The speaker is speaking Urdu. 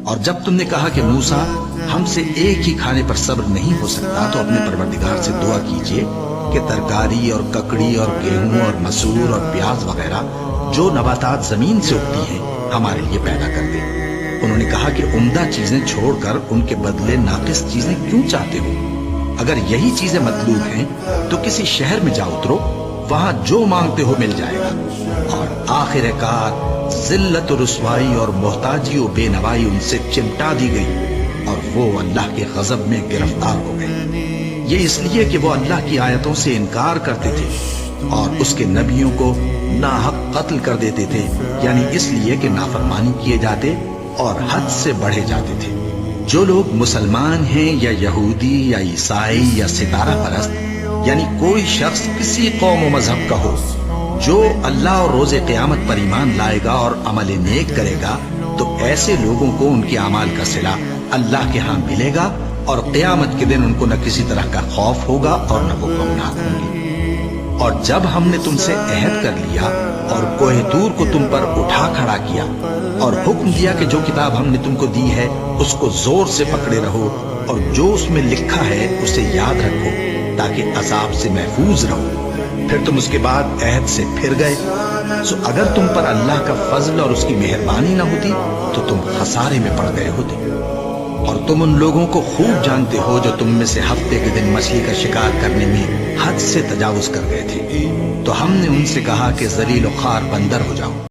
اور جب تم نے کہا کہ موسیٰ ہم سے ایک ہی کھانے پر صبر نہیں ہو سکتا تو اپنے پروردگار سے دعا کیجئے کہ ترکاری اور ککڑی اور گیہوں اور مسور اور پیاز وغیرہ جو نباتات زمین سے اگتی ہیں ہمارے لیے پیدا کر دے۔ انہوں نے کہا کہ عمدہ چیزیں چھوڑ کر ان کے بدلے ناقص چیزیں کیوں چاہتے ہو؟ اگر یہی چیزیں مطلوب ہیں تو کسی شہر میں جا اترو، وہاں جو مانگتے ہو مل جائے گا۔ اور آخر کار ذلت و رسوائی اور محتاجی و بے نوائی ان سے چمٹا دی گئی اور وہ اللہ کے غضب میں گرفتار ہو گئے۔ یہ اس لیے کہ وہ اللہ کی آیتوں سے انکار کرتے تھے اور اس کے نبیوں کو ناحق قتل کر دیتے تھے، یعنی اس لیے کہ نافرمانی کیے جاتے اور حد سے بڑھے جاتے تھے۔ جو لوگ مسلمان ہیں یا یہودی یا عیسائی یا ستارہ پرست، یعنی کوئی شخص کسی قوم و مذہب کا ہو، جو اللہ اور روز قیامت پر ایمان لائے گا اور عمل نیک کرے گا تو ایسے لوگوں کو ان کے اعمال کا صلہ اللہ کے ہاں ملے گا، اور قیامت کے دن ان کو نہ کسی طرح کا خوف ہوگا اور نہ وہ غمناک ہوں گے۔ اور جب ہم نے تم سے عہد کر لیا اور کوہ طور کو تم پر اٹھا کھڑا کیا اور حکم دیا کہ جو کتاب ہم نے تم کو دی ہے اس کو زور سے پکڑے رہو اور جو اس میں لکھا ہے اسے یاد رکھو تاکہ عذاب سے محفوظ رہو، پھر تم اس کے بعد عہد سے پھر گئے، سو اگر تم پر اللہ کا فضل اور اس کی مہربانی نہ ہوتی تو تم خسارے میں پڑ گئے ہوتے۔ اور تم ان لوگوں کو خوب جانتے ہو جو تم میں سے ہفتے کے دن مچھلی کا شکار کرنے میں حد سے تجاوز کر گئے تھے، تو ہم نے ان سے کہا کہ ذلیل و خوار بندر ہو جاؤ۔